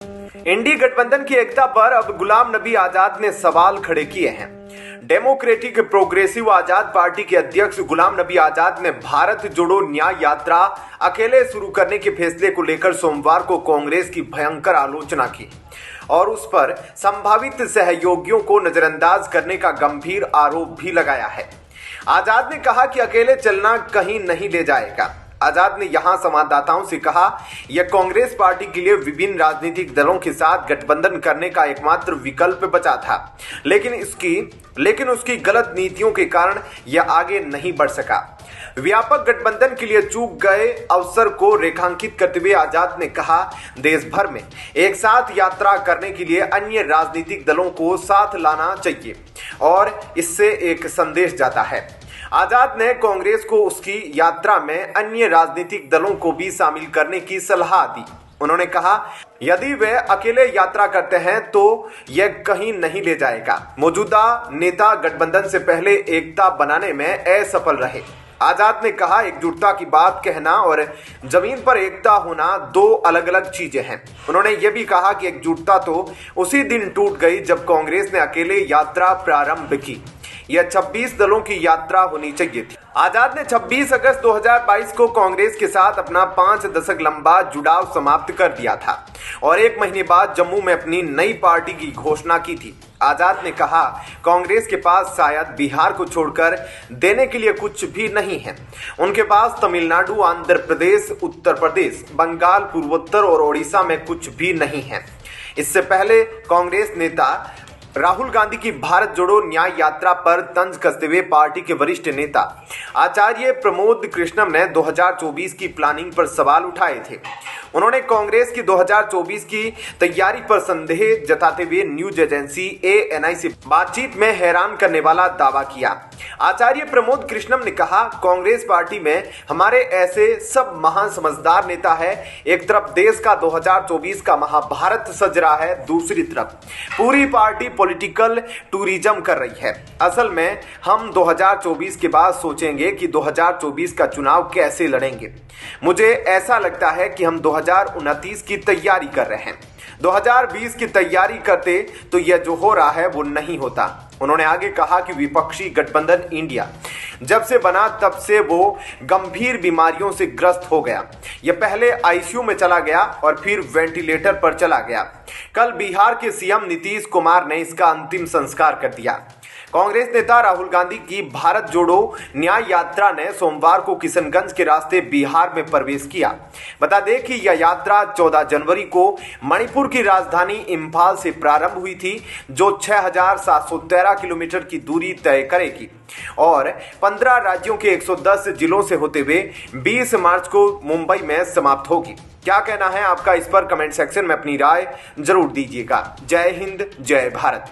इंडी गठबंधन की एकता पर अब गुलाम नबी आजाद ने सवाल खड़े किए हैं। डेमोक्रेटिक प्रोग्रेसिव आजाद पार्टी के अध्यक्ष गुलाम नबी आजाद ने भारत जोड़ो न्याय यात्रा अकेले शुरू करने के फैसले को लेकर सोमवार को कांग्रेस की भयंकर आलोचना की और उस पर संभावित सहयोगियों को नजरअंदाज करने का गंभीर आरोप भी लगाया है। आजाद ने कहा कि अकेले चलना कहीं नहीं ले जाएगा। आजाद ने यहां संवाददाताओं से कहा, यह कांग्रेस पार्टी के लिए विभिन्न राजनीतिक दलों के साथ गठबंधन करने का एकमात्र विकल्प बचा था, लेकिन उसकी गलत नीतियों के कारण यह आगे नहीं बढ़ सका। व्यापक गठबंधन के लिए चूक गए अवसर को रेखांकित करते हुए आजाद ने कहा, देश भर में एक साथ यात्रा करने के लिए अन्य राजनीतिक दलों को साथ लाना चाहिए और इससे एक संदेश जाता है। आजाद ने कांग्रेस को उसकी यात्रा में अन्य राजनीतिक दलों को भी शामिल करने की सलाह दी। उन्होंने कहा, यदि वे अकेले यात्रा करते हैं तो यह कहीं नहीं ले जाएगा। मौजूदा नेता गठबंधन से पहले एकता बनाने में असफल रहे। आजाद ने कहा, एकजुटता की बात कहना और जमीन पर एकता होना दो अलग अलग चीजें हैं। उन्होंने यह भी कहा कि एकजुटता तो उसी दिन टूट गई जब कांग्रेस ने अकेले यात्रा प्रारंभ की। यह 26 दलों की यात्रा होनी चाहिए थी। आजाद ने 26 अगस्त 2022 को कांग्रेस के साथ अपना 5 दशक लंबा जुड़ाव समाप्त कर दिया था और 1 महीने बाद जम्मू में अपनी नई पार्टी की घोषणा की थी। आजाद ने कहा, कांग्रेस के पास शायद बिहार को छोड़कर देने के लिए कुछ भी नहीं है। उनके पास तमिलनाडु, आंध्र प्रदेश, उत्तर प्रदेश, बंगाल, पूर्वोत्तर और ओडिशा में कुछ भी नहीं है। इससे पहले कांग्रेस नेता राहुल गांधी की भारत जोड़ो न्याय यात्रा पर तंज कसते हुए पार्टी के वरिष्ठ नेता आचार्य प्रमोद कृष्णम ने 2024 की प्लानिंग पर सवाल उठाए थे। उन्होंने कांग्रेस की 2024 की तैयारी पर संदेह जताते हुए न्यूज एजेंसी ANI से बातचीत में हैरान करने वाला दावा किया। आचार्य प्रमोद कृष्णम ने कहा, कांग्रेस पार्टी में हमारे ऐसे सब महान समझदार नेता है। एक तरफ देश का 2024 का महाभारत सज रहा है, दूसरी तरफ पूरी पार्टी पॉलिटिकल टूरिज्म कर रही है। असल में हम 2024 के बाद सोचेंगे कि 2024 का चुनाव कैसे लड़ेंगे। मुझे ऐसा लगता है कि हम 2029 की तैयारी कर रहे हैं। 2020 की तैयारी करते तो यह जो हो रहा है वो नहीं होता। उन्होंने आगे कहा कि विपक्षी गठबंधन इंडिया जब से बना तब से वो गंभीर बीमारियों से ग्रस्त हो गया। यह पहले ICU में चला गया और फिर वेंटिलेटर पर चला गया। कल बिहार के CM नीतीश कुमार ने इसका अंतिम संस्कार कर दिया। कांग्रेस नेता राहुल गांधी की भारत जोड़ो न्याय यात्रा ने सोमवार को किशनगंज के रास्ते बिहार में प्रवेश किया। बता दें कि यह यात्रा 14 जनवरी को मणिपुर की राजधानी इंफाल से प्रारंभ हुई थी, जो 6,713 किलोमीटर की दूरी तय करेगी और 15 राज्यों के 110 जिलों से होते हुए 20 मार्च को मुंबई में समाप्त होगी। क्या कहना है आपका, इस पर कमेंट सेक्शन में अपनी राय जरूर दीजिएगा। जय हिंद, जय भारत।